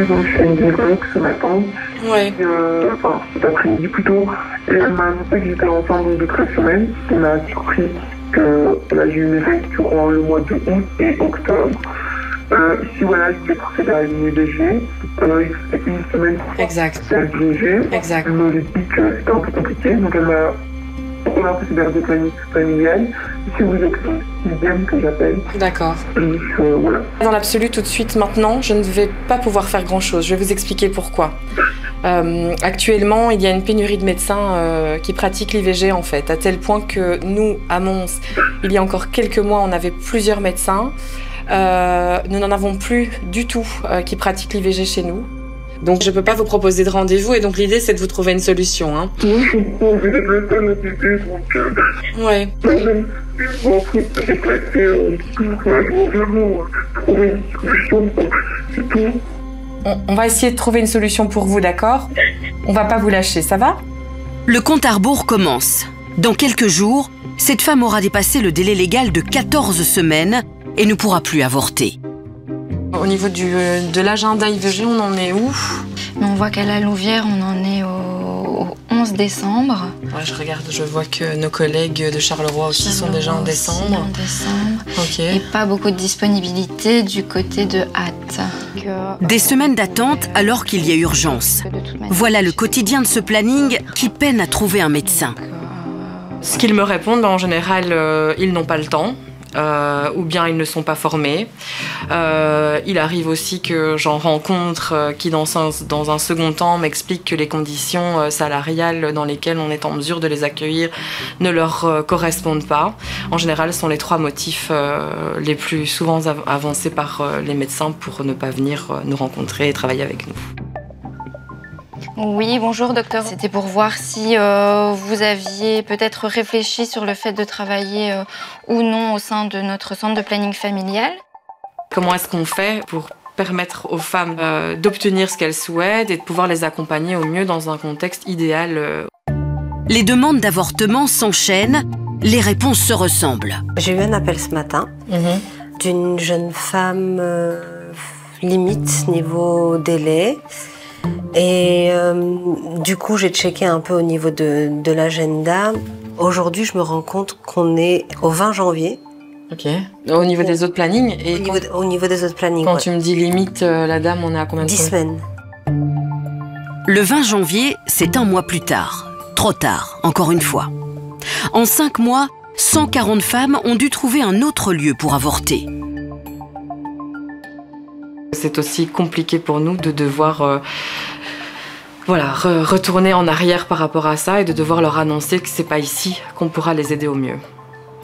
aujourd'hui, donc, je fais une gynécologue ce matin. Ouais. Enfin, cet après-midi plutôt. Et elle m'a annoncé que j'étais enceinte de 13 semaines. Elle m'a surpris que là, j'ai eu mes règles durant le mois de août et octobre. Ici, voilà, je voulais procéder à une IVG. Il fait une semaine pour faire l'IVG. Exact. Elle m'a dit que c'était un peu compliqué, donc elle m'a procédé à des plannings familiales. Si vous êtes idem que j'appelle. D'accord. Voilà. Dans l'absolu, tout de suite, maintenant, je ne vais pas pouvoir faire grand-chose. Je vais vous expliquer pourquoi. Actuellement, il y a une pénurie de médecins qui pratiquent l'IVG, en fait, à tel point que nous, à Mons, il y a encore quelques mois, on avait plusieurs médecins. Nous n'en avons plus du tout qui pratiquent l'IVG chez nous. Donc je ne peux pas vous proposer de rendez-vous et donc l'idée c'est de vous trouver une solution. Hein. Oui, je comprends, vous êtes la seule à m'aider, donc... Ouais. J'ai pressé vraiment trouver une solution, c'est tout. On va essayer de trouver une solution pour vous, d'accord? On va pas vous lâcher, ça va? Le compte à rebours commence. Dans quelques jours, cette femme aura dépassé le délai légal de 14 semaines et ne pourra plus avorter. Au niveau de l'agenda IVG, on en est où? On voit qu'à la Louvière, on en est au 11 décembre. Ouais, je regarde, je vois que nos collègues de Charleroi aussi sont déjà en décembre. Ok. Et pas beaucoup de disponibilité du côté de Hâte. Des semaines d'attente alors qu'il y a urgence. Voilà le quotidien de ce planning qui peine à trouver un médecin. Ce qu'ils me répondent, en général, ils n'ont pas le temps. Ou bien ils ne sont pas formés. Il arrive aussi que j'en rencontre qui, dans un second temps, m'expliquent que les conditions salariales dans lesquelles on est en mesure de les accueillir ne leur correspondent pas. En général, ce sont les trois motifs les plus souvent avancés par les médecins pour ne pas venir nous rencontrer et travailler avec nous. Oui, bonjour docteur. C'était pour voir si vous aviez peut-être réfléchi sur le fait de travailler ou non au sein de notre centre de planning familial. Comment est-ce qu'on fait pour permettre aux femmes d'obtenir ce qu'elles souhaitent et de pouvoir les accompagner au mieux dans un contexte idéal? Les demandes d'avortement s'enchaînent, les réponses se ressemblent. J'ai eu un appel ce matin d'une jeune femme limite niveau délai. Et du coup, j'ai checké un peu au niveau de l'agenda. Aujourd'hui, je me rends compte qu'on est au 20 janvier. Ok. Au niveau des autres plannings et au niveau des autres plannings. Quand tu me dis limite, la dame, on est à combien de temps? 10 semaines. Le 20 janvier, c'est un mois plus tard. Trop tard, encore une fois. En 5 mois, 140 femmes ont dû trouver un autre lieu pour avorter. C'est aussi compliqué pour nous de devoir retourner en arrière par rapport à ça et de devoir leur annoncer que c'est pas ici qu'on pourra les aider au mieux.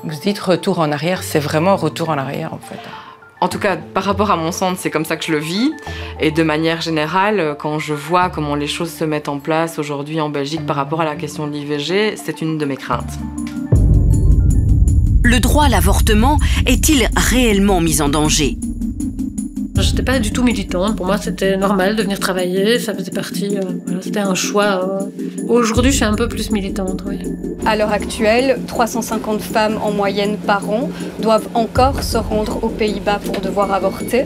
Vous dites retour en arrière, c'est vraiment retour en arrière en fait. En tout cas, par rapport à mon centre, c'est comme ça que je le vis. Et de manière générale, quand je vois comment les choses se mettent en place aujourd'hui en Belgique par rapport à la question de l'IVG, c'est une de mes craintes. Le droit à l'avortement est-il réellement mis en danger ? J'étais pas du tout militante. Pour moi, c'était normal de venir travailler. Ça faisait partie. C'était un choix. Aujourd'hui, je suis un peu plus militante, oui. À l'heure actuelle, 350 femmes en moyenne par an doivent encore se rendre aux Pays-Bas pour devoir avorter.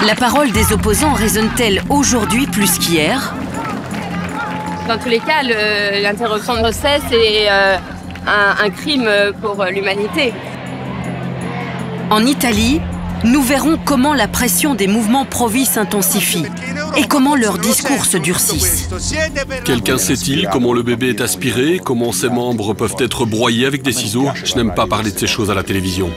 La parole des opposants résonne-t-elle aujourd'hui plus qu'hier ? Dans tous les cas, l'interruption de grossesse est un crime pour l'humanité. En Italie, nous verrons comment la pression des mouvements pro-vie s'intensifie et comment leurs discours se durcissent. Quelqu'un sait-il comment le bébé est aspiré, comment ses membres peuvent être broyés avec des ciseaux? Je n'aime pas parler de ces choses à la télévision.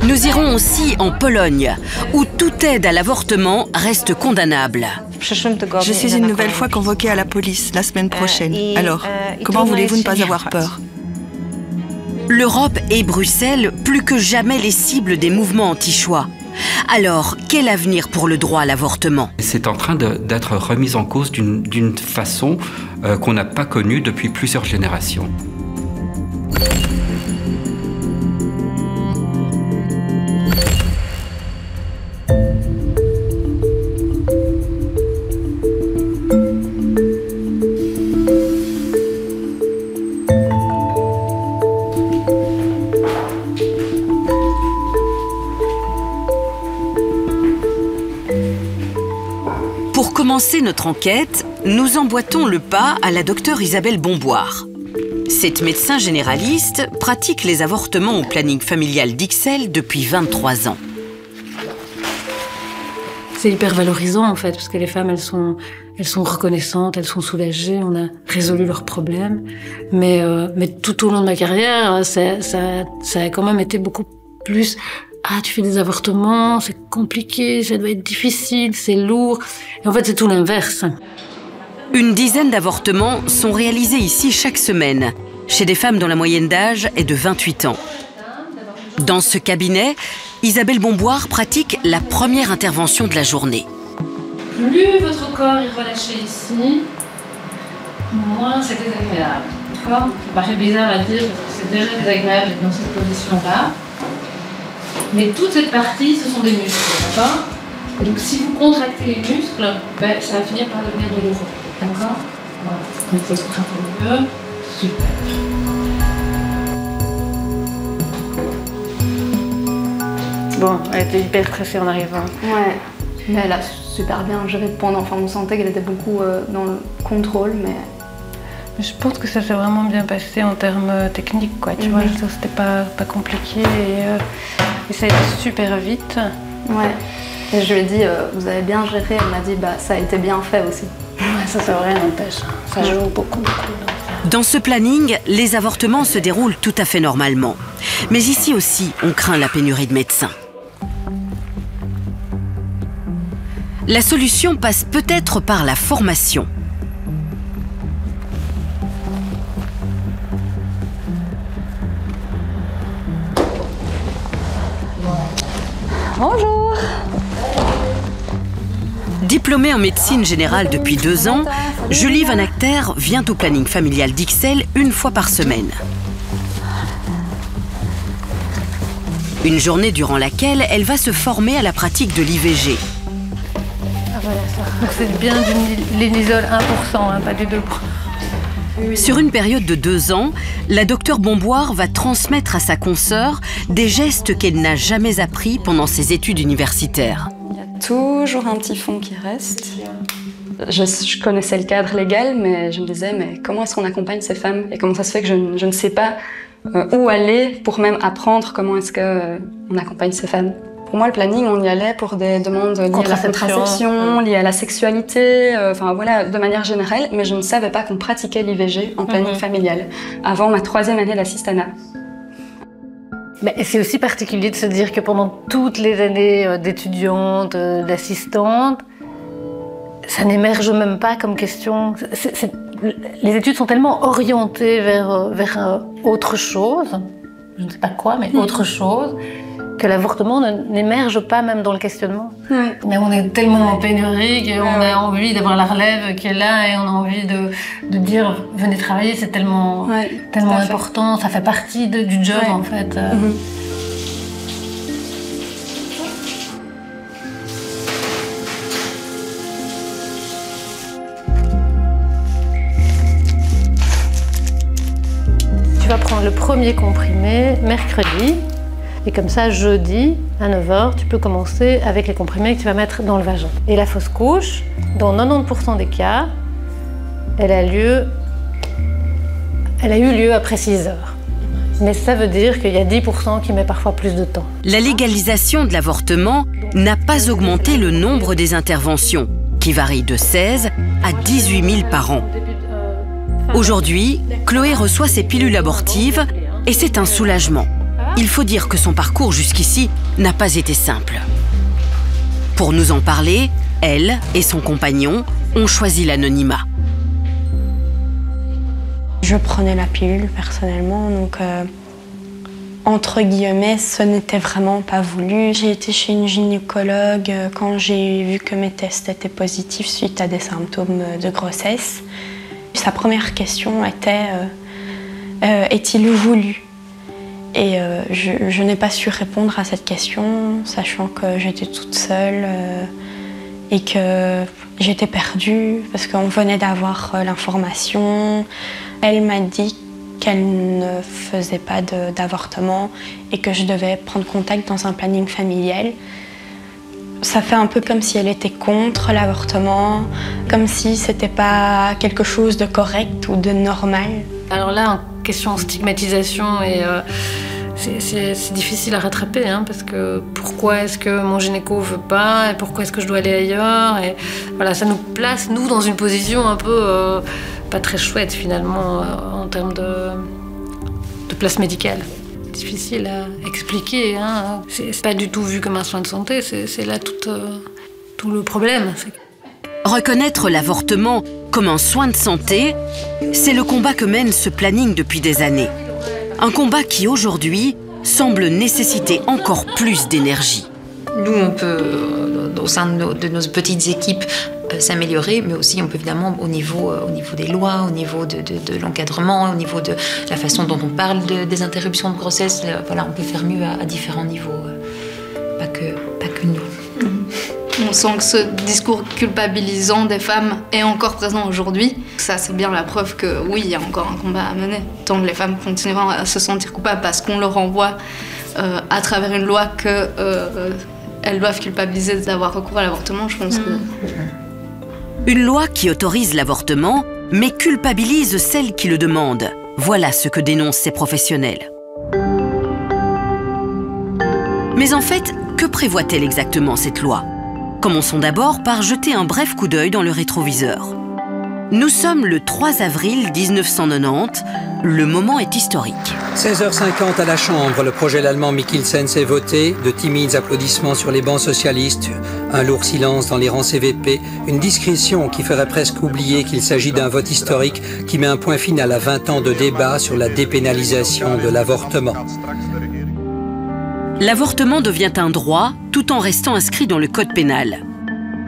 Nous irons aussi en Pologne, où toute aide à l'avortement reste condamnable. Je suis une nouvelle fois convoquée à la police la semaine prochaine. Alors, comment voulez-vous ne pas avoir peur ? L'Europe et Bruxelles, plus que jamais les cibles des mouvements anti-choix. Alors, quel avenir pour le droit à l'avortement ? C'est en train d'être remis en cause d'une façon qu'on n'a pas connue depuis plusieurs générations. commencer notre enquête, nous emboîtons le pas à la docteure Isabelle Bomboire. Cette médecin généraliste pratique les avortements au planning familial d'Ixelles depuis 23 ans. C'est hyper valorisant en fait, parce que les femmes, elles sont reconnaissantes, elles sont soulagées, on a résolu leurs problèmes. Mais tout au long de ma carrière, ça a quand même été beaucoup plus... Ah, tu fais des avortements, c'est compliqué, ça doit être difficile, c'est lourd. Et en fait, c'est tout l'inverse. Une dizaine d'avortements sont réalisés ici chaque semaine, chez des femmes dont la moyenne d'âge est de 28 ans. Dans ce cabinet, Isabelle Bomboire pratique la première intervention de la journée. Plus votre corps est relâché ici, moins c'est désagréable. D'accord ? Ça paraît bizarre à dire, parce que c'est déjà désagréable d'être dans cette position-là. Mais toute cette partie, ce sont des muscles, d'accord ? Et donc si vous contractez les muscles, ça va finir par devenir douloureux, d'accord ? Voilà, donc il faut se un peu mieux. Super. Bon, elle était hyper stressée en arrivant. Ouais, mais elle a super bien géré pendant. Enfin, on sentait qu'elle était beaucoup dans le contrôle, mais... Je pense que ça s'est vraiment bien passé en termes techniques, quoi. Tu vois, c'était pas compliqué et ça a été super vite. Ouais. Et je lui ai dit, vous avez bien géré. Elle m'a dit, ça a été bien fait aussi. Ouais, ça c'est vrai, n'empêche. Ça joue beaucoup. Dans ce planning, les avortements se déroulent tout à fait normalement. Mais ici aussi, on craint la pénurie de médecins. La solution passe peut-être par la formation. Bonjour. Diplômée en médecine générale depuis 2 ans, Julie Van Acter vient au planning familial d'Ixelles une fois par semaine. Une journée durant laquelle elle va se former à la pratique de l'IVG. Ah voilà ça. C'est bien du Lénisol 1%, pas du 2%. Sur une période de 2 ans, la docteure Bomboire va transmettre à sa consoeur des gestes qu'elle n'a jamais appris pendant ses études universitaires. Il y a toujours un petit fond qui reste. Je connaissais le cadre légal, mais je me disais, mais comment est-ce qu'on accompagne ces femmes? Et comment ça se fait que je ne sais pas où aller pour même apprendre comment est-ce qu'on accompagne ces femmes? Pour moi, le planning, on y allait pour des demandes liées à la contraception, liées à la sexualité, enfin voilà, de manière générale, mais je ne savais pas qu'on pratiquait l'IVG en planning familial, avant ma 3e année d'assistanat. C'est aussi particulier de se dire que pendant toutes les années d'étudiante, d'assistante, ça n'émerge même pas comme question. Les études sont tellement orientées vers autre chose, je ne sais pas quoi, mais autre chose, que l'avortement n'émerge pas même dans le questionnement. Oui. Mais on est tellement en pénurie qu'on a envie d'avoir la relève qui est là et on a envie de dire venez travailler, c'est tellement important, ça fait partie du job en fait. Tu vas prendre le premier comprimé mercredi. Et comme ça, jeudi, à 9h, tu peux commencer avec les comprimés que tu vas mettre dans le vagin. Et la fausse couche, dans 90% des cas, elle a eu lieu après 6 heures. Mais ça veut dire qu'il y a 10% qui met parfois plus de temps. La légalisation de l'avortement n'a pas augmenté le nombre des interventions, qui varie de 16 à 18 000 par an. Aujourd'hui, Chloé reçoit ses pilules abortives et c'est un soulagement. Il faut dire que son parcours jusqu'ici n'a pas été simple. Pour nous en parler, elle et son compagnon ont choisi l'anonymat. Je prenais la pilule personnellement, donc entre guillemets, ce n'était vraiment pas voulu. J'ai été chez une gynécologue quand j'ai vu que mes tests étaient positifs suite à des symptômes de grossesse. Sa première question était est-il voulu ? Et je n'ai pas su répondre à cette question, sachant que j'étais toute seule et que j'étais perdue parce qu'on venait d'avoir l'information. Elle m'a dit qu'elle ne faisait pas d'avortement et que je devais prendre contact dans un planning familial. Ça fait un peu comme si elle était contre l'avortement, comme si c'était pas quelque chose de correct ou de normal. Alors là, en question stigmatisation, et c'est difficile à rattraper, hein, parce que pourquoi est-ce que mon gynéco veut pas, et pourquoi est-ce que je dois aller ailleurs, et voilà, ça nous place, nous, dans une position un peu pas très chouette, finalement, en termes de place médicale. Difficile à expliquer, hein. C'est pas du tout vu comme un soin de santé, c'est là tout le problème. Reconnaître l'avortement comme un soin de santé, c'est le combat que mène ce planning depuis des années. Un combat qui, aujourd'hui, semble nécessiter encore plus d'énergie. Nous, on peut, au sein de nos petites équipes, s'améliorer, mais aussi on peut évidemment au niveau des lois, au niveau de l'encadrement, au niveau de la façon dont on parle des interruptions de grossesse. Voilà, on peut faire mieux à différents niveaux, pas que nous. On sent que ce discours culpabilisant des femmes est encore présent aujourd'hui. Ça, c'est bien la preuve que oui, il y a encore un combat à mener. Tant que les femmes continueront à se sentir coupables parce qu'on leur envoie à travers une loi qu'elles doivent culpabiliser d'avoir recours à l'avortement, je pense que... Une loi qui autorise l'avortement, mais culpabilise celles qui le demandent. Voilà ce que dénoncent ces professionnels. Mais en fait, que prévoit-elle exactement cette loi? Commençons d'abord par jeter un bref coup d'œil dans le rétroviseur. Nous sommes le 3 avril 1990. Le moment est historique. 16h50 à la Chambre, le projet l'allemand Mikkelsens est voté. De timides applaudissements sur les bancs socialistes, un lourd silence dans les rangs CVP, une discrétion qui ferait presque oublier qu'il s'agit d'un vote historique qui met un point final à 20 ans de débat sur la dépénalisation de l'avortement. L'avortement devient un droit tout en restant inscrit dans le code pénal.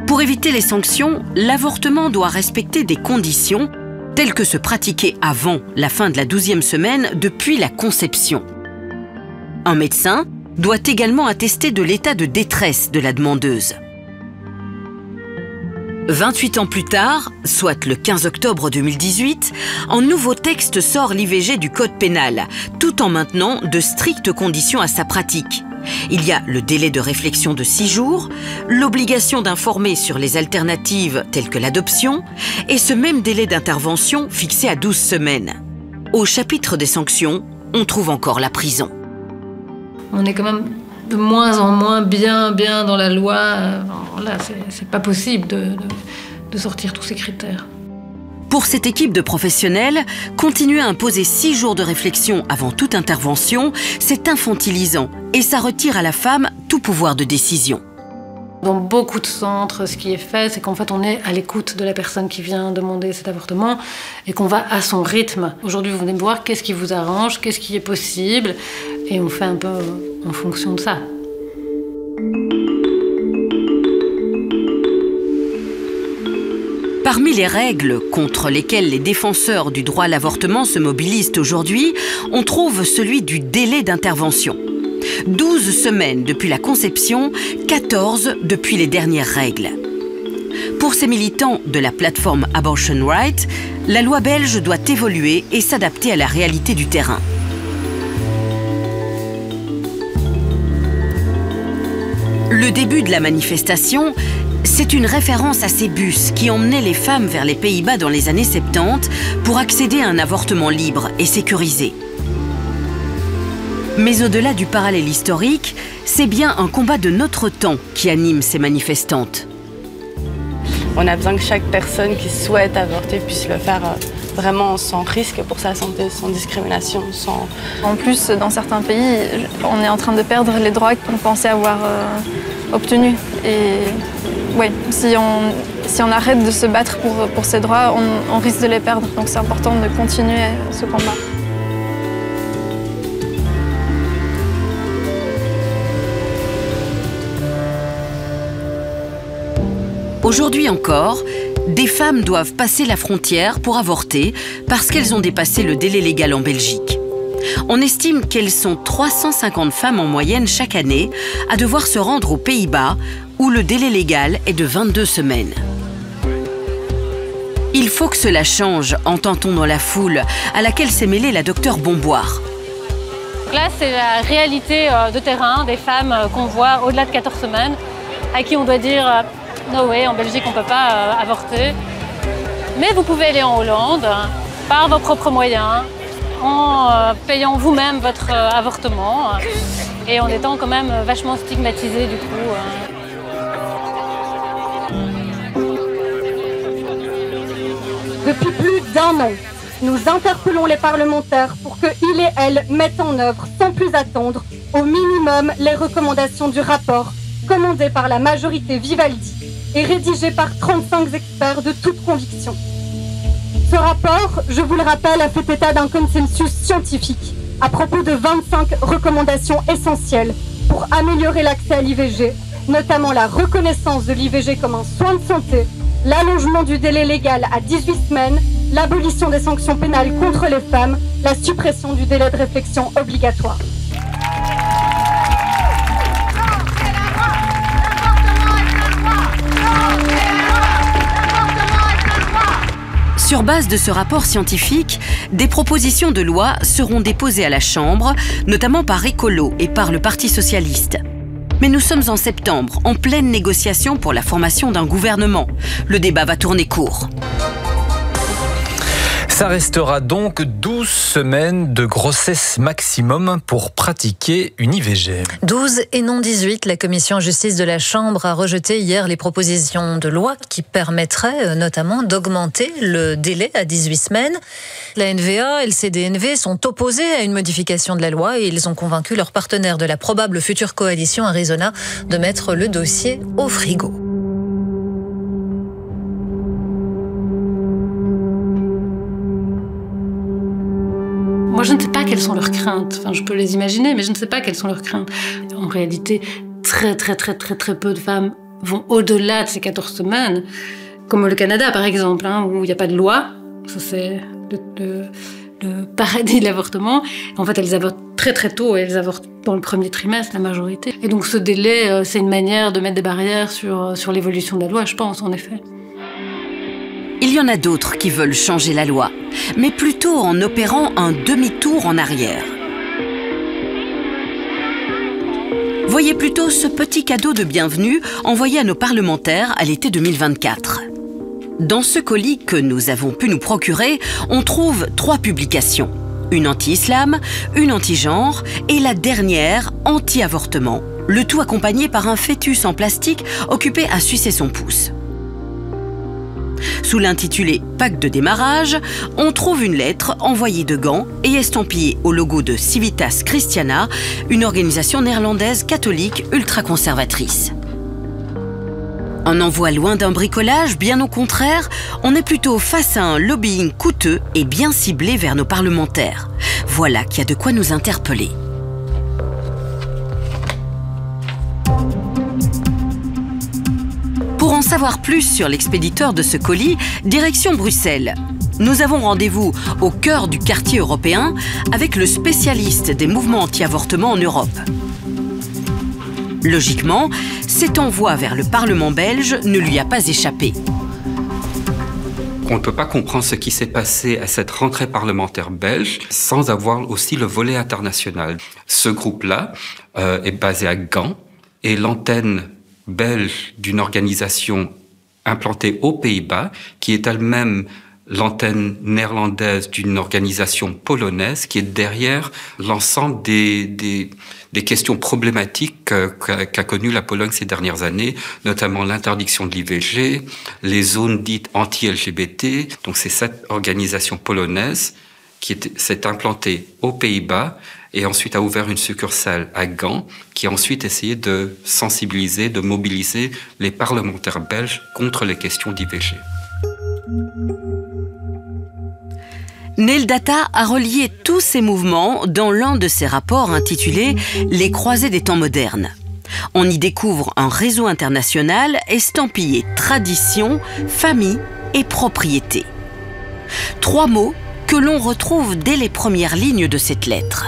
Pour éviter les sanctions, l'avortement doit respecter des conditions telles que se pratiquer avant la fin de la 12e semaine depuis la conception. Un médecin doit également attester de l'état de détresse de la demandeuse. 28 ans plus tard, soit le 15 octobre 2018, un nouveau texte sort l'IVG du code pénal, tout en maintenant de strictes conditions à sa pratique. Il y a le délai de réflexion de 6 jours, l'obligation d'informer sur les alternatives telles que l'adoption, et ce même délai d'intervention fixé à 12 semaines. Au chapitre des sanctions, on trouve encore la prison. On est quand même de moins en moins bien dans la loi. Là, c'est pas possible de sortir tous ces critères. Pour cette équipe de professionnels, continuer à imposer 6 jours de réflexion avant toute intervention, c'est infantilisant et ça retire à la femme tout pouvoir de décision. Dans beaucoup de centres, ce qui est fait, c'est qu'en fait, on est à l'écoute de la personne qui vient demander cet avortement et qu'on va à son rythme. Aujourd'hui, vous venez me voir, qu'est-ce qui vous arrange, qu'est-ce qui est possible, et on fait un peu en fonction de ça. Parmi les règles contre lesquelles les défenseurs du droit à l'avortement se mobilisent aujourd'hui, on trouve celui du délai d'intervention. 12 semaines depuis la conception, 14 depuis les dernières règles. Pour ces militants de la plateforme Abortion Rights, la loi belge doit évoluer et s'adapter à la réalité du terrain. Le début de la manifestation, c'est une référence à ces bus qui emmenaient les femmes vers les Pays-Bas dans les années 70 pour accéder à un avortement libre et sécurisé. Mais au-delà du parallèle historique, c'est bien un combat de notre temps qui anime ces manifestantes. On a besoin que chaque personne qui souhaite avorter puisse le faire vraiment sans risque pour sa santé, sans discrimination, sans... En plus, dans certains pays, on est en train de perdre les droits qu'on pensait avoir obtenus. Et ouais, si on arrête de se battre pour ces droits, on risque de les perdre. Donc c'est important de continuer ce combat. Aujourd'hui encore, des femmes doivent passer la frontière pour avorter parce qu'elles ont dépassé le délai légal en Belgique. On estime qu'elles sont 350 femmes en moyenne chaque année à devoir se rendre aux Pays-Bas où le délai légal est de 22 semaines. Il faut que cela change, entend-on dans la foule, à laquelle s'est mêlée la docteure Bomboire. Là, c'est la réalité de terrain des femmes qu'on voit au-delà de 14 semaines. à qui on doit dire no way, en Belgique on ne peut pas avorter. Mais vous pouvez aller en Hollande par vos propres moyens, en payant vous-même votre avortement et en étant quand même vachement stigmatisé du coup. Depuis plus d'1 an, nous interpellons les parlementaires pour qu'ils et elles mettent en œuvre, sans plus attendre, au minimum les recommandations du rapport commandé par la majorité Vivaldi et rédigé par 35 experts de toute conviction. Ce rapport, je vous le rappelle, a fait état d'un consensus scientifique à propos de 25 recommandations essentielles pour améliorer l'accès à l'IVG, notamment la reconnaissance de l'IVG comme un soin de santé, l'allongement du délai légal à 18 semaines, l'abolition des sanctions pénales contre les femmes, la suppression du délai de réflexion obligatoire. Sur base de ce rapport scientifique, des propositions de loi seront déposées à la Chambre, notamment par Écolo et par le Parti socialiste. Mais nous sommes en septembre, en pleine négociation pour la formation d'un gouvernement. Le débat va tourner court. Ça restera donc 12 semaines de grossesse maximum pour pratiquer une IVG. 12 et non 18, la commission justice de la Chambre a rejeté hier les propositions de loi qui permettraient notamment d'augmenter le délai à 18 semaines. La NVA et le CDNV sont opposés à une modification de la loi et ils ont convaincu leurs partenaires de la probable future coalition Arizona de mettre le dossier au frigo. Moi, je ne sais pas quelles sont leurs craintes. Enfin, je peux les imaginer, mais je ne sais pas quelles sont leurs craintes. En réalité, très peu de femmes vont au-delà de ces 14 semaines. Comme le Canada, par exemple, où il n'y a pas de loi. Ça, c'est le paradis de l'avortement. En fait, elles avortent très tôt et elles avortent dans le premier trimestre, la majorité. Et donc, ce délai, c'est une manière de mettre des barrières sur l'évolution de la loi, je pense, en effet. Il y en a d'autres qui veulent changer la loi, mais plutôt en opérant un demi-tour en arrière. Voyez plutôt ce petit cadeau de bienvenue envoyé à nos parlementaires à l'été 2024. Dans ce colis que nous avons pu nous procurer, on trouve 3 publications. Une anti-islam, une anti-genre et la dernière, anti-avortement. Le tout accompagné par un fœtus en plastique occupé à sucer son pouce. Sous l'intitulé « Pack de démarrage », on trouve une lettre envoyée de Gand et estampillée au logo de Civitas Christiana, une organisation néerlandaise catholique ultra-conservatrice. Un envoi loin d'un bricolage, bien au contraire, on est plutôt face à un lobbying coûteux et bien ciblé vers nos parlementaires. Voilà qu'il y a de quoi nous interpeller. Pour en savoir plus sur l'expéditeur de ce colis, direction Bruxelles. Nous avons rendez-vous au cœur du quartier européen avec le spécialiste des mouvements anti-avortement en Europe. Logiquement, cet envoi vers le Parlement belge ne lui a pas échappé. On ne peut pas comprendre ce qui s'est passé à cette rentrée parlementaire belge sans avoir aussi le volet international. Ce groupe-là est basé à Gand et l'antenne belge d'une organisation implantée aux Pays-Bas, qui est elle-même l'antenne néerlandaise d'une organisation polonaise, qui est derrière l'ensemble des questions problématiques qu'a connues la Pologne ces dernières années, notamment l'interdiction de l'IVG, les zones dites anti-LGBT. Donc c'est cette organisation polonaise qui s'est implantée aux Pays-Bas et ensuite a ouvert une succursale à Gand, qui a ensuite essayé de sensibiliser, de mobiliser les parlementaires belges contre les questions d'IVG. Nel Data a relié tous ces mouvements dans l'un de ses rapports intitulé « Les croisées des temps modernes ». On y découvre un réseau international estampillé tradition, famille et propriété. 3 mots que l'on retrouve dès les premières lignes de cette lettre.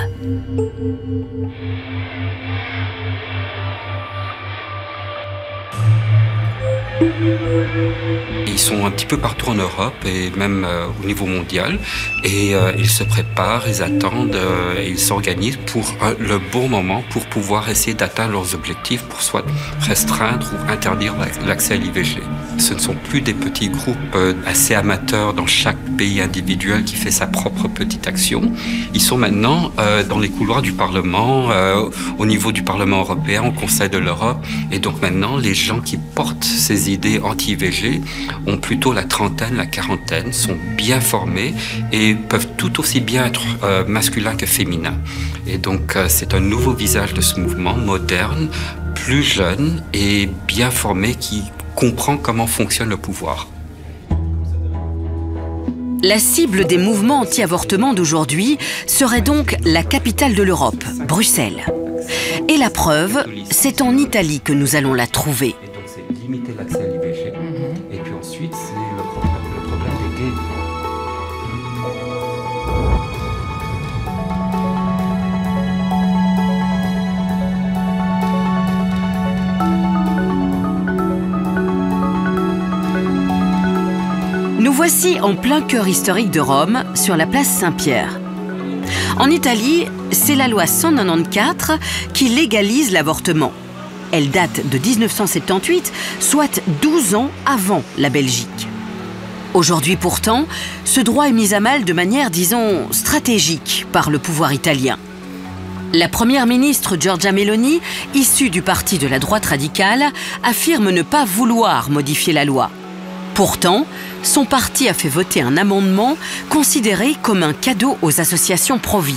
Ils sont un petit peu partout en Europe et même au niveau mondial. Et ils se préparent, ils attendent, ils s'organisent pour le bon moment pour pouvoir essayer d'atteindre leurs objectifs, pour soit restreindre ou interdire l'accès à l'IVG. Ce ne sont plus des petits groupes assez amateurs dans chaque pays individuel qui fait sa propre petite action. Ils sont maintenant dans les couloirs du Parlement, au niveau du Parlement européen, au Conseil de l'Europe. Et donc maintenant, les gens qui portent ces idées anti-IVG ont plutôt la trentaine, la quarantaine, sont bien formés et peuvent tout aussi bien être masculins que féminins. Et donc c'est un nouveau visage de ce mouvement moderne, plus jeune et bien formé qui comprend comment fonctionne le pouvoir. La cible des mouvements anti-avortement d'aujourd'hui serait donc la capitale de l'Europe, Bruxelles. Et la preuve, c'est en Italie que nous allons la trouver. Et donc c'est limiter l'accès à l'IVG. Et puis ensuite, c'est le problème des gays. Nous voici en plein cœur historique de Rome, sur la place Saint-Pierre. En Italie, c'est la loi 194 qui légalise l'avortement. Elle date de 1978, soit 12 ans avant la Belgique. Aujourd'hui pourtant, ce droit est mis à mal de manière, disons, stratégique par le pouvoir italien. La première ministre Giorgia Meloni, issue du parti de la droite radicale, affirme ne pas vouloir modifier la loi. Pourtant, son parti a fait voter un amendement considéré comme un cadeau aux associations pro-vie.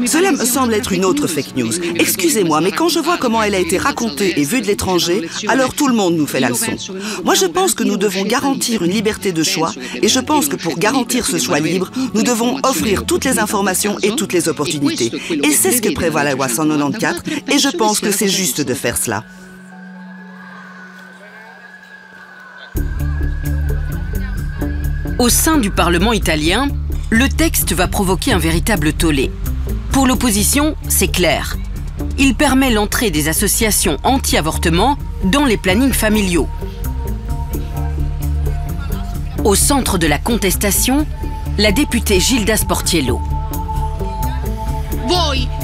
Cela me semble être une autre fake news. Excusez-moi, mais quand je vois comment elle a été racontée et vue de l'étranger, alors tout le monde nous fait la leçon. Moi, je pense que nous devons garantir une liberté de choix, et je pense que pour garantir ce choix libre, nous devons offrir toutes les informations et toutes les opportunités. Et c'est ce que prévoit la loi 194, et je pense que c'est juste de faire cela. Au sein du Parlement italien, le texte va provoquer un véritable tollé. Pour l'opposition, c'est clair. Il permet l'entrée des associations anti-avortement dans les plannings familiaux. Au centre de la contestation, la députée Gilda Sportiello.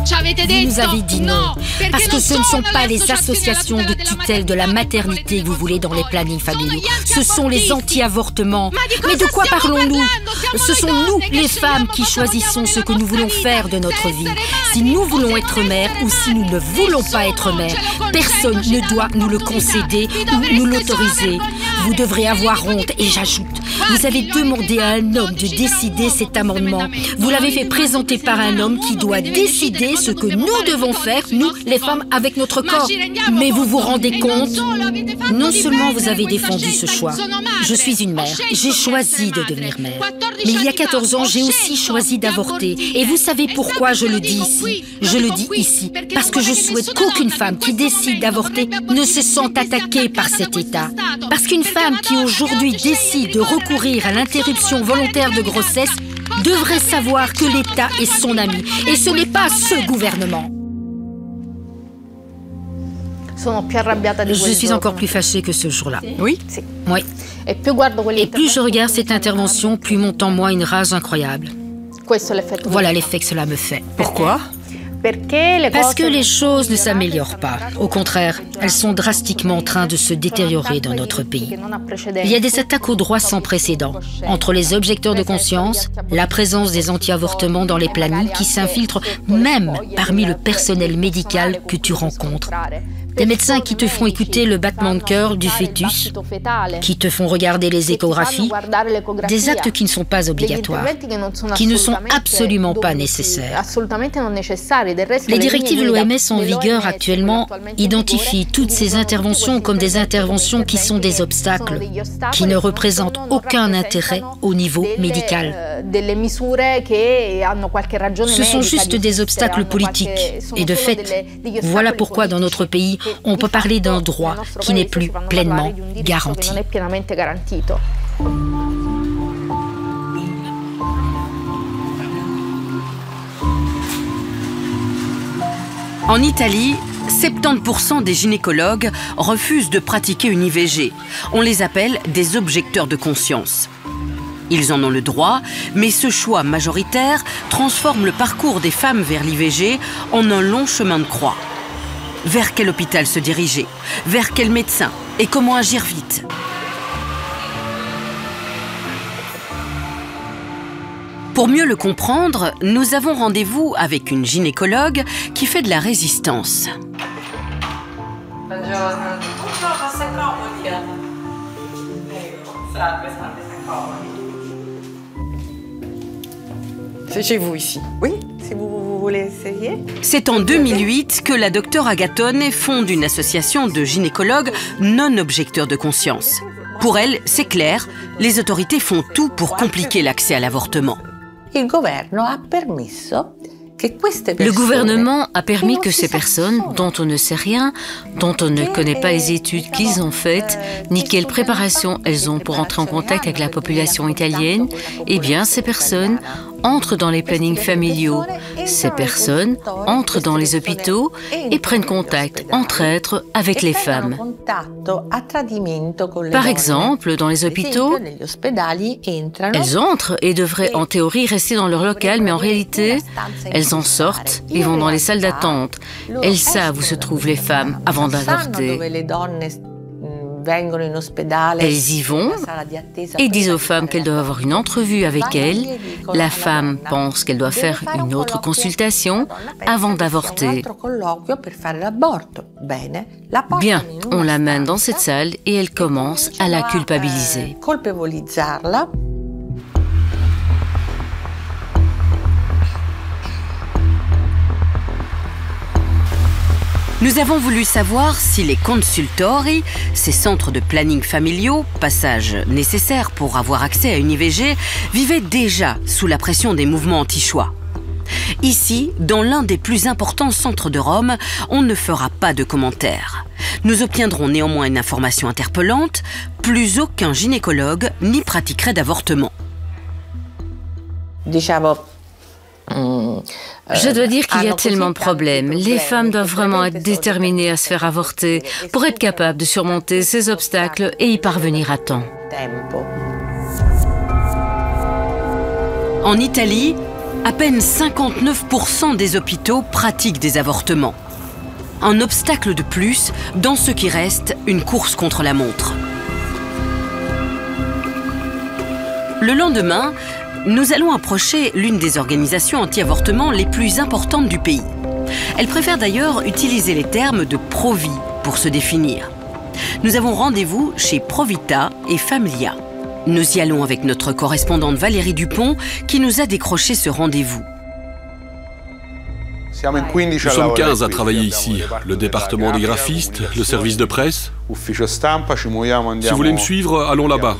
Vous nous avez dit non, parce que ce ne sont pas les associations de tutelle de la maternité que vous voulez dans les plannings familiaux. Ce sont les anti-avortements. Mais de quoi parlons-nous? Ce sont nous, les femmes, qui choisissons ce que nous voulons faire de notre vie. Si nous voulons être mères ou si nous ne voulons pas être mères, personne ne doit nous le concéder ou nous l'autoriser. Vous devrez avoir honte, et j'ajoute, vous avez demandé à un homme de décider cet amendement. Vous l'avez fait présenter par un homme qui doit décider ce que nous devons faire, nous, les femmes, avec notre corps. Mais vous vous rendez compte? Non seulement vous avez défendu ce choix, je suis une mère, j'ai choisi de devenir mère. Mais il y a 14 ans, j'ai aussi choisi d'avorter. Et vous savez pourquoi je le dis ici? Je le dis ici parce que je souhaite qu'aucune femme qui décide d'avorter ne se sente attaquée par cet État. Parce qu'une femme qui aujourd'hui décide de recourir à l'interruption volontaire de grossesse devrait savoir que l'État est son ami. Et ce n'est pas ce gouvernement. Je suis encore plus fâchée que ce jour-là. Oui? Oui. Et plus je regarde cette intervention, plus monte en moi une rage incroyable. Voilà l'effet que cela me fait. Pourquoi? Parce que les choses ne s'améliorent pas. Au contraire, elles sont drastiquement en train de se détériorer dans notre pays. Il y a des attaques aux droits sans précédent. Entre les objecteurs de conscience, la présence des anti-avortements dans les plannings qui s'infiltrent même parmi le personnel médical que tu rencontres. Des médecins qui te font écouter le battement de cœur du fœtus, qui te font regarder les échographies, des actes qui ne sont pas obligatoires, qui ne sont absolument pas nécessaires. Les directives de l'OMS en vigueur actuellement identifient toutes ces interventions comme des interventions qui sont des obstacles, qui ne représentent aucun intérêt au niveau médical. Ce sont juste des obstacles politiques. Et de fait, voilà pourquoi dans notre pays, on peut parler d'un droit qui n'est plus pleinement garanti. En Italie, 70% des gynécologues refusent de pratiquer une IVG. On les appelle des objecteurs de conscience. Ils en ont le droit, mais ce choix majoritaire transforme le parcours des femmes vers l'IVG en un long chemin de croix. Vers quel hôpital se diriger? Vers quel médecin? Et comment agir vite? Pour mieux le comprendre, nous avons rendez-vous avec une gynécologue qui fait de la résistance. C'est chez vous ici? Oui, si vous voulez essayer. C'est en 2008 que la docteure Agathone fonde une association de gynécologues non objecteurs de conscience. Pour elle, c'est clair, les autorités font tout pour compliquer l'accès à l'avortement. Le gouvernement a permis que ces personnes, dont on ne sait rien, dont on ne connaît pas les études qu'ils ont faites, ni quelle préparation elles ont pour entrer en contact avec la population italienne, eh bien ces personnes entrent dans les plannings familiaux. Ces personnes entrent dans les hôpitaux et prennent contact entre êtres avec les femmes. Par exemple, dans les hôpitaux, elles entrent et devraient en théorie rester dans leur local, mais en réalité, elles en sortent et vont dans les salles d'attente. Elles savent où se trouvent les femmes avant d'avorter. Elles y vont et disent aux femmes qu'elles doivent avoir une entrevue avec elles. La femme pense qu'elle doit faire une autre consultation avant d'avorter. Bien, on l'amène dans cette salle et elle commence à la culpabiliser. Nous avons voulu savoir si les consultori, ces centres de planning familiaux, passage nécessaire pour avoir accès à une IVG, vivaient déjà sous la pression des mouvements anti-choix. Ici, dans l'un des plus importants centres de Rome, on ne fera pas de commentaires. Nous obtiendrons néanmoins une information interpellante, plus aucun gynécologue n'y pratiquerait d'avortement. Je dois dire qu'il y a tellement de problèmes. Les femmes doivent vraiment être déterminées à se faire avorter pour être capables de surmonter ces obstacles et y parvenir à temps. En Italie, à peine 59% des hôpitaux pratiquent des avortements. Un obstacle de plus dans ce qui reste une course contre la montre. Le lendemain, nous allons approcher l'une des organisations anti-avortement les plus importantes du pays. Elle préfère d'ailleurs utiliser les termes de Pro-Vie pour se définir. Nous avons rendez-vous chez Provita et Familia. Nous y allons avec notre correspondante Valérie Dupont qui nous a décroché ce rendez-vous. Nous sommes 15 à travailler ici. Le département des graphistes, le service de presse. Si vous voulez me suivre, allons là-bas.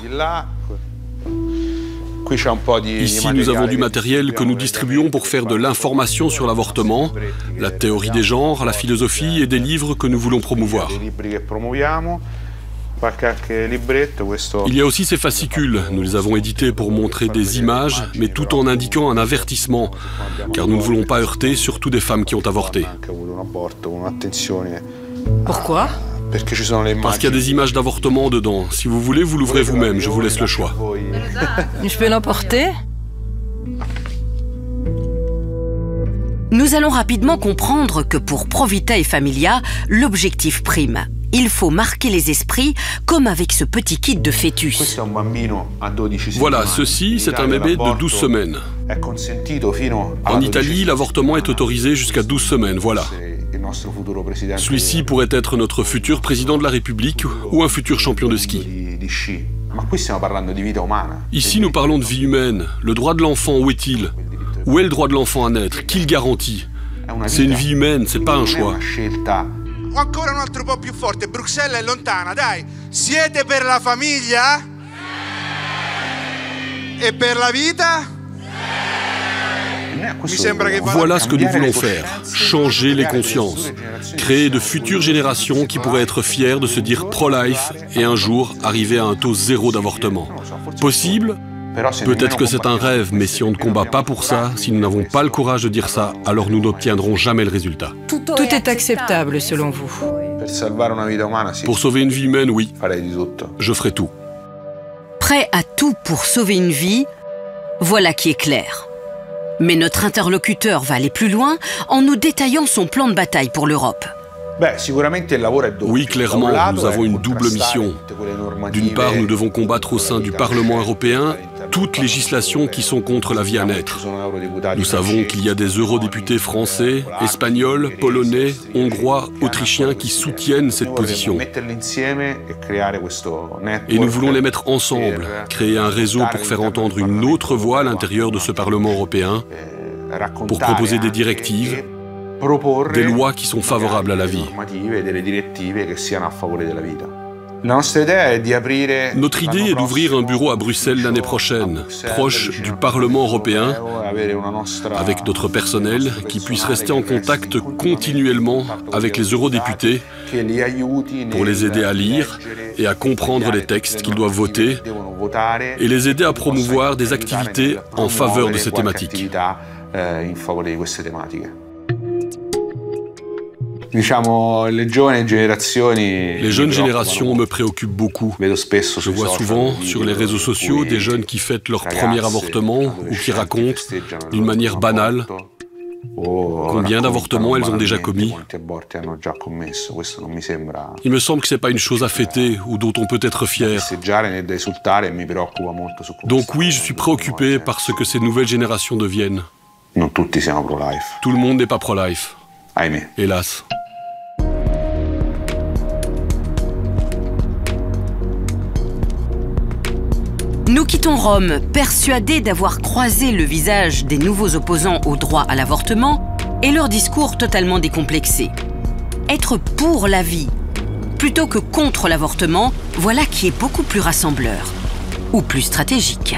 Ici, nous avons du matériel que nous distribuons pour faire de l'information sur l'avortement, la théorie des genres, la philosophie et des livres que nous voulons promouvoir. Il y a aussi ces fascicules. Nous les avons édités pour montrer des images, mais tout en indiquant un avertissement, car nous ne voulons pas heurter surtout des femmes qui ont avorté. Pourquoi ? Parce qu'il y a des images d'avortement dedans. Si vous voulez, vous l'ouvrez vous-même. Je vous laisse le choix. Je peux l'emporter ? Nous allons rapidement comprendre que pour Provita et Familia, l'objectif prime. Il faut marquer les esprits, comme avec ce petit kit de fœtus. Voilà, ceci, c'est un bébé de 12 semaines. En Italie, l'avortement est autorisé jusqu'à 12 semaines, voilà. Celui-ci pourrait être notre futur président de la République ou un futur champion de ski. Ici, nous parlons de vie humaine. Le droit de l'enfant, où est-il? Où est le droit de l'enfant à naître? Qui le garantit? C'est une vie humaine, c'est pas un choix. Ancora un altro po' più forte, Bruxelles è lontana, dai. Siete per la famiglia? E per la vita? Voilà ce que nous voulons faire, changer les consciences, créer de futures générations qui pourraient être fières de se dire pro-life et un jour arriver à un taux zéro d'avortement. Possible? Peut-être que c'est un rêve, mais si on ne combat pas pour ça, si nous n'avons pas le courage de dire ça, alors nous n'obtiendrons jamais le résultat. Tout est acceptable selon vous. Pour sauver une vie humaine, oui. Je ferai tout. Prêt à tout pour sauver une vie, voilà qui est clair. Mais notre interlocuteur va aller plus loin en nous détaillant son plan de bataille pour l'Europe. Oui, clairement, nous avons une double mission. D'une part, nous devons combattre au sein du Parlement européen toute législation qui sont contre la vie à naître. Nous savons qu'il y a des eurodéputés français, espagnols, polonais, hongrois, autrichiens qui soutiennent cette position. Et nous voulons les mettre ensemble, créer un réseau pour faire entendre une autre voix à l'intérieur de ce Parlement européen, pour proposer des directives, des lois qui sont favorables à la vie. Notre idée est d'ouvrir un bureau à Bruxelles l'année prochaine, proche du Parlement européen, avec notre personnel qui puisse rester en contact continuellement avec les eurodéputés pour les aider à lire et à comprendre les textes qu'ils doivent voter et les aider à promouvoir des activités en faveur de ces thématiques. Les jeunes générations me préoccupent beaucoup. Je vois souvent sur les réseaux sociaux des jeunes qui fêtent leur premier avortement ou qui racontent d'une manière banale combien d'avortements elles ont déjà commis. Il me semble que ce n'est pas une chose à fêter ou dont on peut être fier. Donc oui, je suis préoccupé par ce que ces nouvelles générations deviennent. Tout le monde n'est pas pro-life. Hélas. Nous quittons Rome, persuadés d'avoir croisé le visage des nouveaux opposants au droit à l'avortement et leur discours totalement décomplexé. Être pour la vie, plutôt que contre l'avortement, voilà qui est beaucoup plus rassembleur, ou plus stratégique.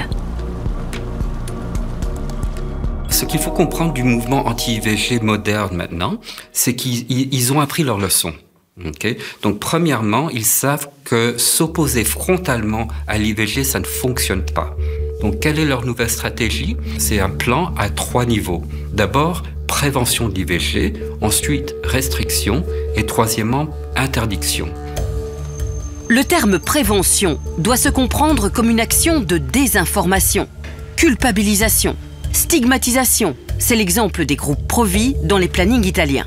Ce qu'il faut comprendre du mouvement anti-IVG moderne maintenant, c'est qu'ils ont appris leur leçon. Okay. Donc, premièrement, ils savent que s'opposer frontalement à l'IVG, ça ne fonctionne pas. Donc, quelle est leur nouvelle stratégie? C'est un plan à 3 niveaux. D'abord, prévention de l'IVG, ensuite restriction et troisièmement, interdiction. Le terme prévention doit se comprendre comme une action de désinformation, culpabilisation, stigmatisation. C'est l'exemple des groupes pro-vie dans les plannings italiens.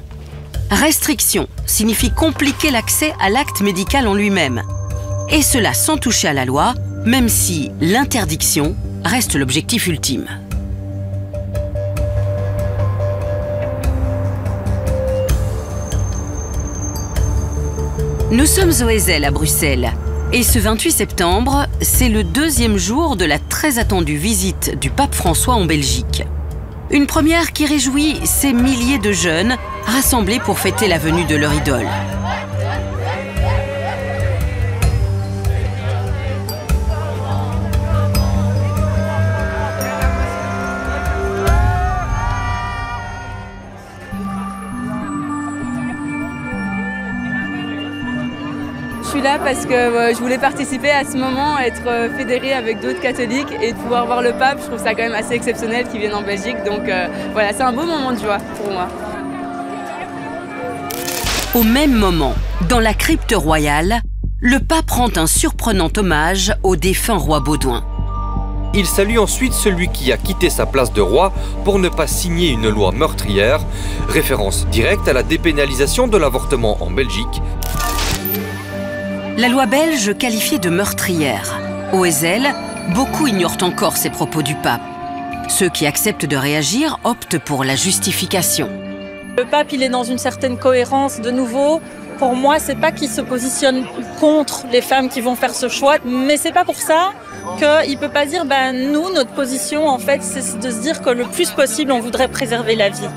Restriction signifie compliquer l'accès à l'acte médical en lui-même. Et cela sans toucher à la loi, même si l'interdiction reste l'objectif ultime. Nous sommes au Ezel à Bruxelles. Et ce 28 septembre, c'est le 2e jour de la très attendue visite du pape François en Belgique. Une première qui réjouit ces milliers de jeunes rassemblés pour fêter la venue de leur idole. Je suis là parce que je voulais participer à ce moment, être fédérée avec d'autres catholiques et de pouvoir voir le pape. Je trouve ça quand même assez exceptionnel qu'il vienne en Belgique. Donc voilà, c'est un beau moment de joie pour moi. Au même moment, dans la crypte royale, le pape rend un surprenant hommage au défunt roi Baudouin. Il salue ensuite celui qui a quitté sa place de roi pour ne pas signer une loi meurtrière, référence directe à la dépénalisation de l'avortement en Belgique. La loi belge qualifiée de meurtrière. Au Ezel, beaucoup ignorent encore ces propos du pape. Ceux qui acceptent de réagir optent pour la justification. Le pape, il est dans une certaine cohérence de nouveau. Pour moi, c'est pas qu'il se positionne contre les femmes qui vont faire ce choix, mais c'est pas pour ça qu'il peut pas dire, nous, notre position, en fait, c'est de se dire que le plus possible, on voudrait préserver la vie.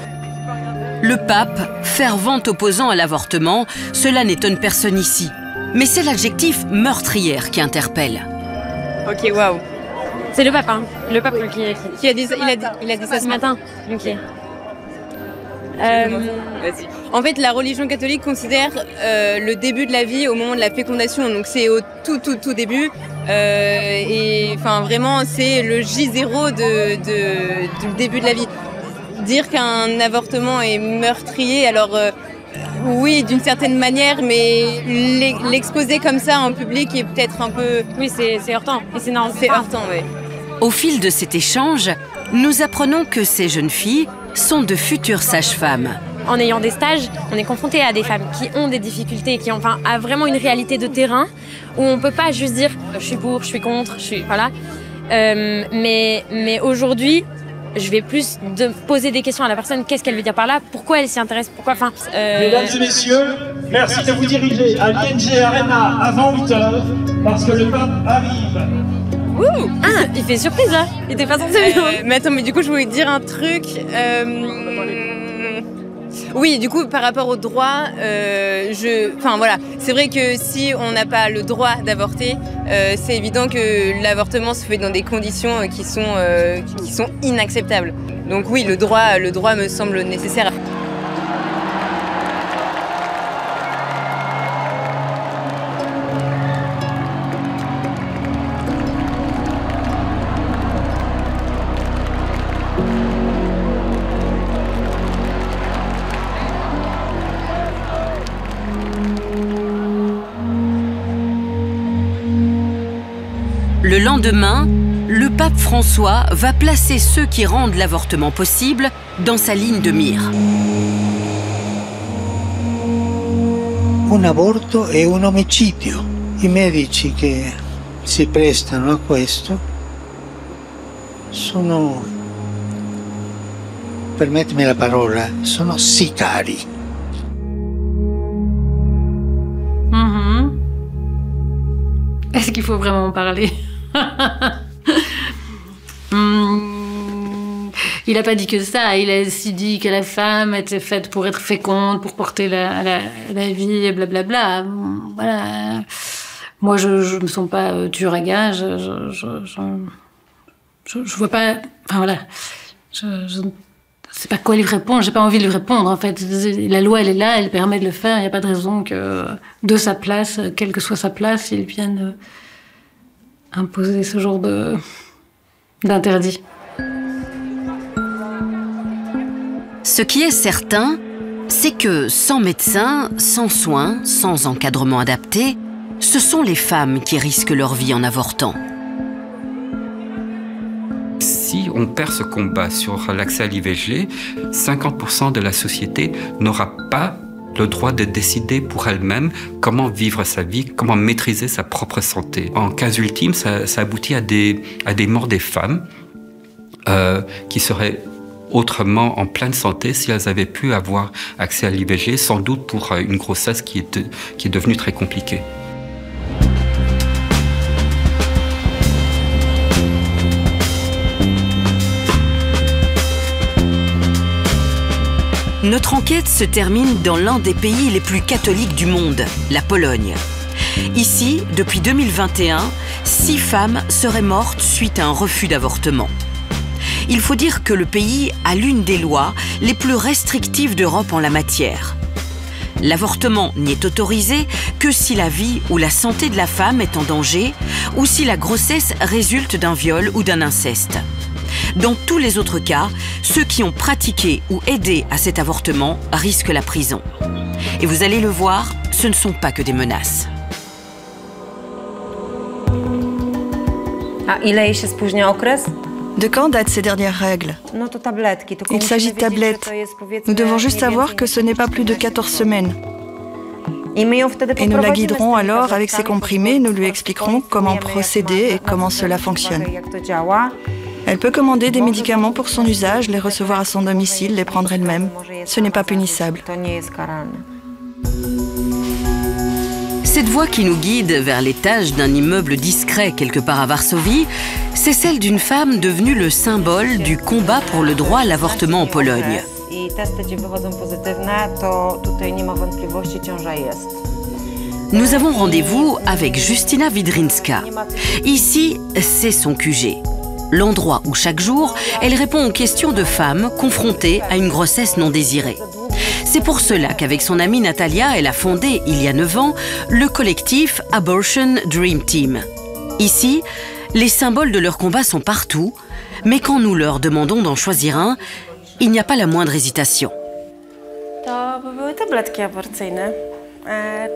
Le pape, fervent opposant à l'avortement, cela n'étonne personne ici. Mais c'est l'adjectif meurtrière qui interpelle. Ok, waouh. C'est le pape, hein. Le pape qui a dit ça. Il a dit ça ce matin. Ok. En fait, la religion catholique considère le début de la vie au moment de la fécondation. Donc c'est au tout début. Et enfin vraiment c'est le J0 du début de la vie. Dire qu'un avortement est meurtrier, alors oui d'une certaine manière, mais l'exposer comme ça en public est peut-être un peu... Oui, c'est heurtant. Et c'est normal. C'est heurtant, oui. Au fil de cet échange, nous apprenons que ces jeunes filles sont de futures sages-femmes. En ayant des stages, on est confronté à des femmes qui ont des difficultés, qui ont à vraiment une réalité de terrain où on ne peut pas juste dire je suis pour, je suis contre, voilà. Mais aujourd'hui, je vais plus poser des questions à la personne. Qu'est-ce qu'elle veut dire par là? Pourquoi elle s'y intéresse? Pourquoi Mesdames et messieurs, merci de vous diriger à l'ING Arena avant 8h parce que le pape arrive. Ouh, ah, il fait surprise là. Il était pas censé. Mais attends, mais du coup je voulais te dire un truc. Oui, du coup, par rapport au droit, enfin voilà, c'est vrai que si on n'a pas le droit d'avorter, c'est évident que l'avortement se fait dans des conditions qui sont inacceptables. Donc oui, le droit me semble nécessaire. Le lendemain, le pape François va placer ceux qui rendent l'avortement possible dans sa ligne de mire. Un aborto è un omicidio. I medici che si prestano a questo sono, permettimi la parola, sono sicari. Est-ce qu'il faut vraiment en parler? Il n'a pas dit que ça, il a aussi dit que la femme était faite pour être féconde, pour porter la vie et blablabla. Voilà. Moi, je me sens pas tueur à gage, je vois pas... Enfin voilà, je sais pas quoi lui répondre, j'ai pas envie de lui répondre en fait. La loi elle est là, elle permet de le faire, il n'y a pas de raison que de sa place, quelle que soit sa place, il vienne imposer ce genre d'interdit. Ce qui est certain, c'est que sans médecin, sans soins, sans encadrement adapté, ce sont les femmes qui risquent leur vie en avortant. Si on perd ce combat sur l'accès à l'IVG, 50% de la société n'aura pas le droit de décider pour elle-même comment vivre sa vie, comment maîtriser sa propre santé. En cas ultime, ça aboutit à des morts des femmes qui seraient autrement en pleine santé si elles avaient pu avoir accès à l'IVG, sans doute pour une grossesse qui est devenue très compliquée. Notre enquête se termine dans l'un des pays les plus catholiques du monde, la Pologne. Ici, depuis 2021, 6 femmes seraient mortes suite à un refus d'avortement. Il faut dire que le pays a l'une des lois les plus restrictives d'Europe en la matière. L'avortement n'y est autorisé que si la vie ou la santé de la femme est en danger ou si la grossesse résulte d'un viol ou d'un inceste. Dans tous les autres cas, ceux qui ont pratiqué ou aidé à cet avortement risquent la prison. Et vous allez le voir, ce ne sont pas que des menaces. De quand datent ces dernières règles? Il s'agit de tablettes. Nous devons juste savoir que ce n'est pas plus de 14 semaines. Et nous la guiderons alors avec ces comprimés, nous lui expliquerons comment procéder et comment cela fonctionne. Elle peut commander des médicaments pour son usage, les recevoir à son domicile, les prendre elle-même. Ce n'est pas punissable. Cette voie qui nous guide vers l'étage d'un immeuble discret quelque part à Varsovie, c'est celle d'une femme devenue le symbole du combat pour le droit à l'avortement en Pologne. Nous avons rendez-vous avec Justyna Widrinska. Ici, c'est son QG. L'endroit où chaque jour, elle répond aux questions de femmes confrontées à une grossesse non désirée. C'est pour cela qu'avec son amie Natalia, elle a fondé, il y a 9 ans, le collectif Abortion Dream Team. Ici, les symboles de leur combat sont partout, mais quand nous leur demandons d'en choisir un, il n'y a pas la moindre hésitation.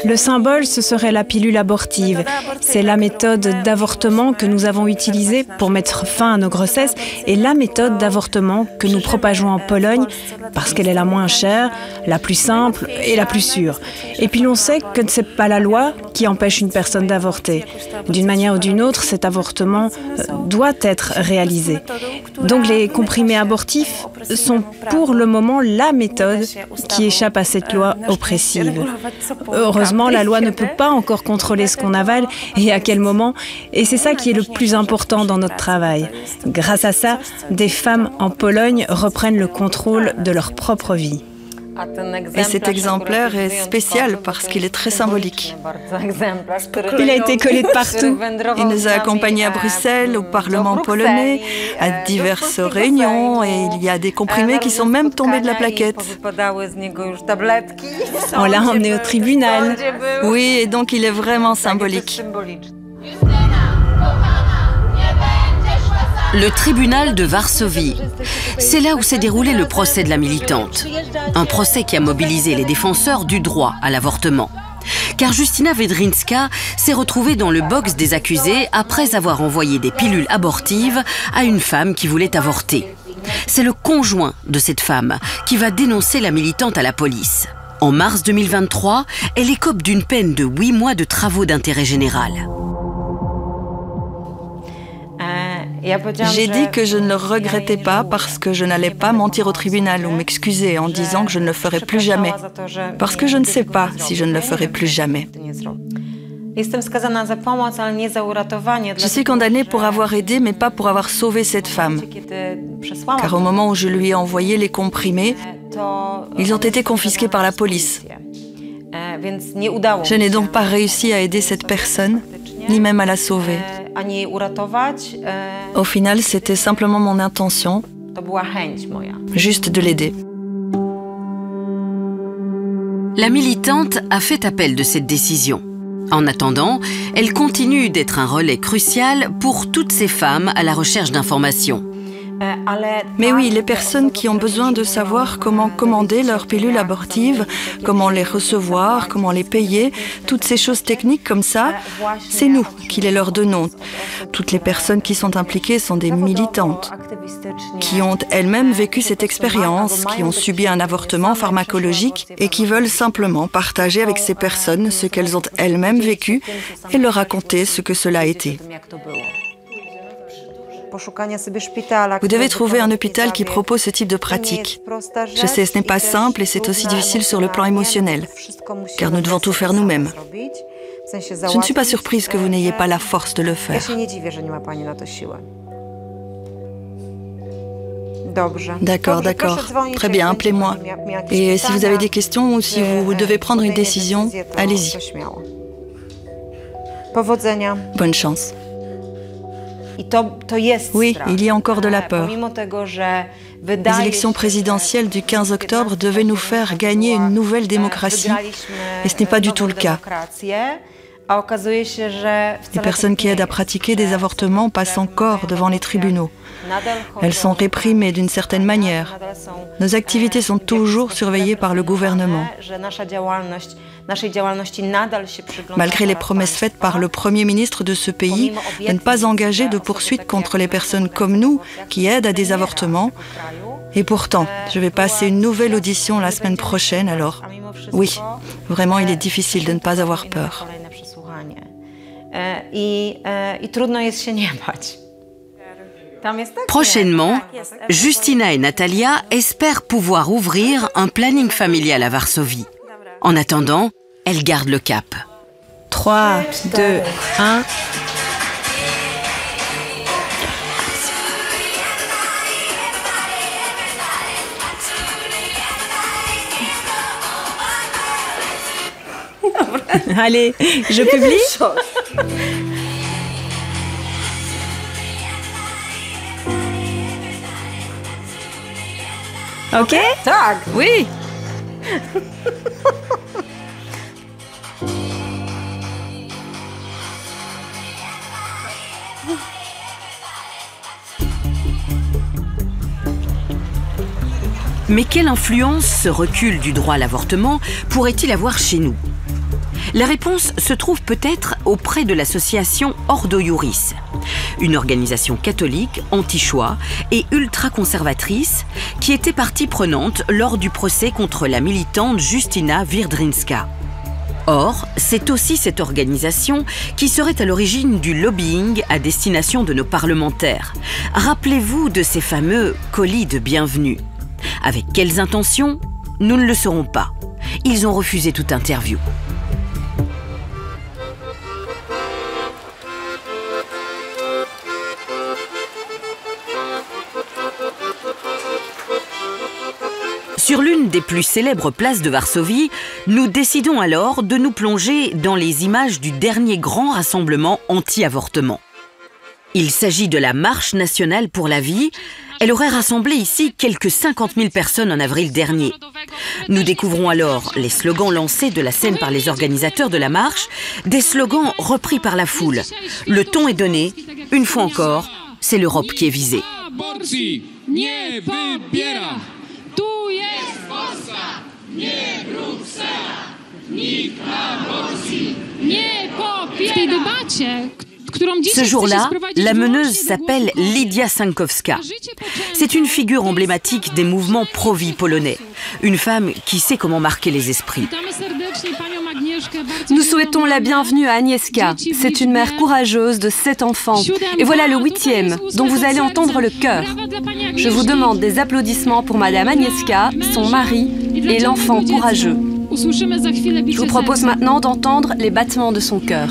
Le symbole, ce serait la pilule abortive. C'est la méthode d'avortement que nous avons utilisée pour mettre fin à nos grossesses et la méthode d'avortement que nous propageons en Pologne parce qu'elle est la moins chère, la plus simple et la plus sûre. Et puis l'on sait que ce n'est pas la loi qui empêche une personne d'avorter. D'une manière ou d'une autre, cet avortement doit être réalisé. Donc les comprimés abortifs sont pour le moment la méthode qui échappe à cette loi oppressive. Heureusement, la loi ne peut pas encore contrôler ce qu'on avale et à quel moment. Et c'est ça qui est le plus important dans notre travail. Grâce à ça, des femmes en Pologne reprennent le contrôle de leur propre vie. Et cet exemplaire est spécial parce qu'il est très symbolique. Il a été collé de partout. Il nous a accompagnés à Bruxelles, au Parlement polonais, à diverses réunions et il y a des comprimés qui sont même tombés de la plaquette. On l'a emmené au tribunal. Oui, et donc il est vraiment symbolique. Le tribunal de Varsovie, c'est là où s'est déroulé le procès de la militante. Un procès qui a mobilisé les défenseurs du droit à l'avortement. Car Justyna Wedryńska s'est retrouvée dans le box des accusés après avoir envoyé des pilules abortives à une femme qui voulait avorter. C'est le conjoint de cette femme qui va dénoncer la militante à la police. En mars 2023, elle écope d'une peine de 8 mois de travaux d'intérêt général. J'ai dit que je ne le regrettais pas parce que je n'allais pas mentir au tribunal ou m'excuser en disant que je ne le ferai plus jamais. Parce que je ne sais pas si je ne le ferai plus jamais. Je suis condamnée pour avoir aidé, mais pas pour avoir sauvé cette femme. Car au moment où je lui ai envoyé les comprimés, ils ont été confisqués par la police. Je n'ai donc pas réussi à aider cette personne, ni même à la sauver. Au final, c'était simplement mon intention, juste de l'aider. La militante a fait appel de cette décision. En attendant, elle continue d'être un relais crucial pour toutes ces femmes à la recherche d'informations. Mais oui, les personnes qui ont besoin de savoir comment commander leurs pilules abortives, comment les recevoir, comment les payer, toutes ces choses techniques comme ça, c'est nous qui les leur donnons. Toutes les personnes qui sont impliquées sont des militantes, qui ont elles-mêmes vécu cette expérience, qui ont subi un avortement pharmacologique et qui veulent simplement partager avec ces personnes ce qu'elles ont elles-mêmes vécu et leur raconter ce que cela a été. Vous devez trouver un hôpital qui propose ce type de pratique. Je sais, ce n'est pas simple et c'est aussi difficile sur le plan émotionnel, car nous devons tout faire nous-mêmes. Je ne suis pas surprise que vous n'ayez pas la force de le faire. D'accord, d'accord. Très bien, appelez-moi. Et si vous avez des questions ou si vous devez prendre une décision, allez-y. Bonne chance. Oui, il y a encore de la peur. Les élections présidentielles du 15 octobre devaient nous faire gagner une nouvelle démocratie, et ce n'est pas du tout le cas. Les personnes qui aident à pratiquer des avortements passent encore devant les tribunaux. Elles sont réprimées d'une certaine manière. Nos activités sont toujours surveillées par le gouvernement. Malgré les promesses faites par le Premier ministre de ce pays de ne pas engager de poursuites contre les personnes comme nous qui aident à des avortements. Et pourtant, je vais passer une nouvelle audition la semaine prochaine, alors oui, vraiment il est difficile de ne pas avoir peur. Prochainement, Justyna et Natalia espèrent pouvoir ouvrir un planning familial à Varsovie. En attendant, elles gardent le cap. 3, 2, 1... Allez, je publie. Ok? Tak. Oui. Mais quelle influence ce recul du droit à l'avortement pourrait-il avoir chez nous? La réponse se trouve peut-être auprès de l'association Ordo Iuris, une organisation catholique, anti-choix et ultra-conservatrice qui était partie prenante lors du procès contre la militante Justyna Wiedrzyńska. Or, c'est aussi cette organisation qui serait à l'origine du lobbying à destination de nos parlementaires. Rappelez-vous de ces fameux colis de bienvenue. Avec quelles intentions? Nous ne le saurons pas. Ils ont refusé toute interview. Sur l'une des plus célèbres places de Varsovie, nous décidons alors de nous plonger dans les images du dernier grand rassemblement anti-avortement. Il s'agit de la Marche nationale pour la vie. Elle aurait rassemblé ici quelques 50 000 personnes en avril dernier. Nous découvrons alors les slogans lancés de la scène par les organisateurs de la marche, des slogans repris par la foule. Le ton est donné, une fois encore, c'est l'Europe qui est visée. Ce jour-là, la meneuse s'appelle Lidia Sankowska. C'est une figure emblématique des mouvements pro-vie polonais. Une femme qui sait comment marquer les esprits. Nous souhaitons la bienvenue à Agnieszka. C'est une mère courageuse de 7 enfants. Et voilà le 8e, dont vous allez entendre le chœur. Je vous demande des applaudissements pour Madame Agnieszka, son mari et l'enfant courageux. Je vous propose maintenant d'entendre les battements de son cœur.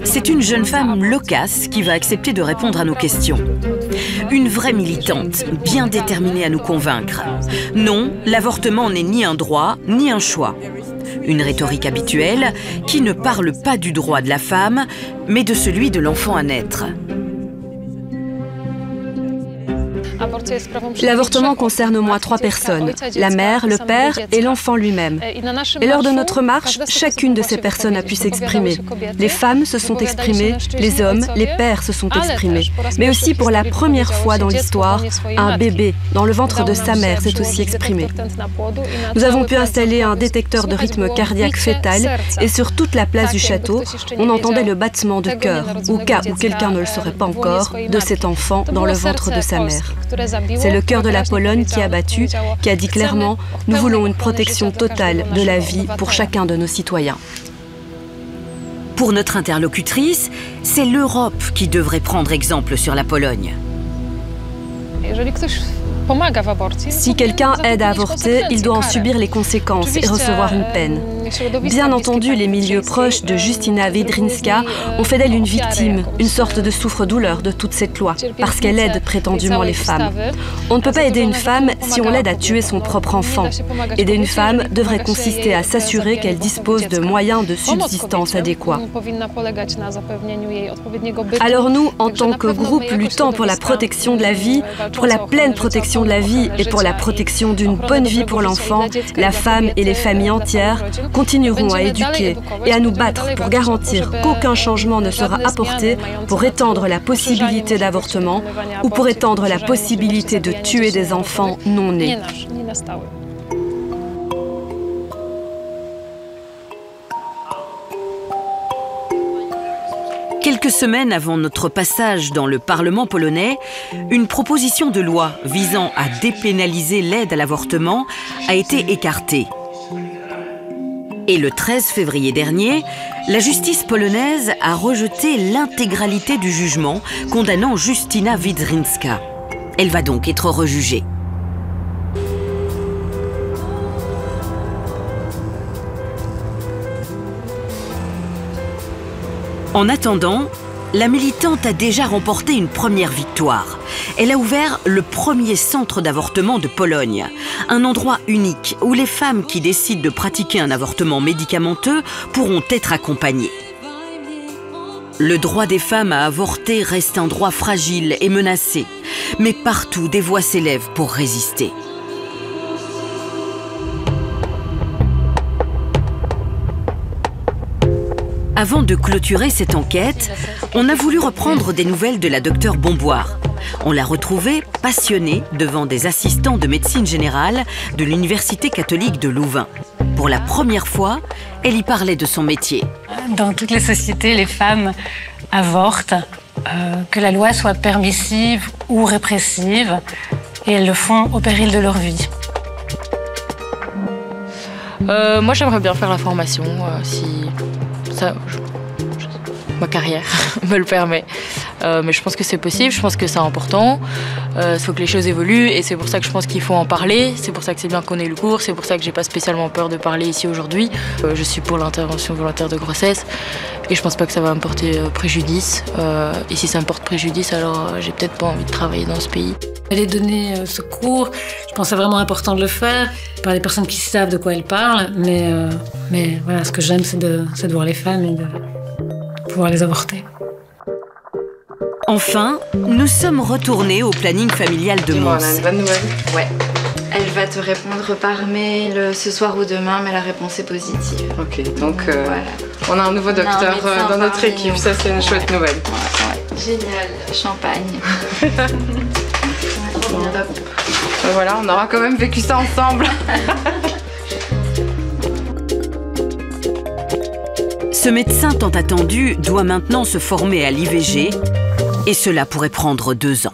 C'est une jeune femme loquace qui va accepter de répondre à nos questions. Une vraie militante, bien déterminée à nous convaincre. Non, l'avortement n'est ni un droit, ni un choix. Une rhétorique habituelle qui ne parle pas du droit de la femme, mais de celui de l'enfant à naître. L'avortement concerne au moins 3 personnes, la mère, le père et l'enfant lui-même. Et lors de notre marche, chacune de ces personnes a pu s'exprimer. Les femmes se sont exprimées, les hommes, les pères se sont exprimés. Mais aussi pour la première fois dans l'histoire, un bébé dans le ventre de sa mère s'est aussi exprimé. Nous avons pu installer un détecteur de rythme cardiaque fœtal et sur toute la place du château, on entendait le battement de cœur, au cas où quelqu'un ne le saurait pas encore, de cet enfant dans le ventre de sa mère. C'est le cœur de la Pologne qui a battu, qui a dit clairement « Nous voulons une protection totale de la vie pour chacun de nos citoyens ». Pour notre interlocutrice, c'est l'Europe qui devrait prendre exemple sur la Pologne. Si quelqu'un aide à avorter, il doit en subir les conséquences et recevoir une peine. Bien entendu, les milieux proches de Justyna Wiedrzyńska ont fait d'elle une victime, une sorte de souffre-douleur de toute cette loi, parce qu'elle aide prétendument les femmes. On ne peut pas aider une femme si on l'aide à tuer son propre enfant. Aider une femme devrait consister à s'assurer qu'elle dispose de moyens de subsistance adéquats. Alors nous, en tant que groupe luttant pour la protection de la vie, pour la pleine protection de la vie et pour la protection d'une bonne vie pour l'enfant, la femme et les familles entières, continuerons à éduquer et à nous battre pour garantir qu'aucun changement ne sera apporté pour étendre la possibilité d'avortement ou pour étendre la possibilité de tuer des enfants non nés. Quelques semaines avant notre passage dans le Parlement polonais, une proposition de loi visant à dépénaliser l'aide à l'avortement a été écartée. Et le 13 février dernier, la justice polonaise a rejeté l'intégralité du jugement condamnant Justyna Wiedrzyńska. Elle va donc être rejugée. En attendant, la militante a déjà remporté une première victoire. Elle a ouvert le premier centre d'avortement de Pologne, un endroit unique où les femmes qui décident de pratiquer un avortement médicamenteux pourront être accompagnées. Le droit des femmes à avorter reste un droit fragile et menacé, mais partout des voix s'élèvent pour résister. Avant de clôturer cette enquête, on a voulu reprendre des nouvelles de la docteure Bomboire. On l'a retrouvée passionnée devant des assistants de médecine générale de l'Université catholique de Louvain. Pour la première fois, elle y parlait de son métier. Dans toutes les sociétés, les femmes avortent, que la loi soit permissive ou répressive, et elles le font au péril de leur vie. Moi, j'aimerais bien faire la formation, si ma carrière me le permet. Mais je pense que c'est possible, je pense que c'est important. Il faut que les choses évoluent et c'est pour ça que je pense qu'il faut en parler. C'est pour ça que c'est bien qu'on ait le cours, c'est pour ça que j'ai pas spécialement peur de parler ici aujourd'hui. Je suis pour l'intervention volontaire de grossesse et je pense pas que ça va me porter préjudice. Et si ça me porte préjudice, alors j'ai peut-être pas envie de travailler dans ce pays. Aller donner ce cours, je pense que c'est vraiment important de le faire par des personnes qui savent de quoi elles parlent. Mais voilà, ce que j'aime, c'est de voir les femmes et de pouvoir les avorter. Enfin, nous sommes retournés au planning familial de Mons. On a une bonne nouvelle. Ouais. Elle va te répondre par mail ce soir ou demain, mais la réponse est positive. Ok, donc voilà. On a un nouveau docteur dans notre équipe, ça c'est une chouette nouvelle. Ouais. Génial, champagne. Voilà, on aura quand même vécu ça ensemble. Ce médecin tant attendu doit maintenant se former à l'IVG et cela pourrait prendre 2 ans.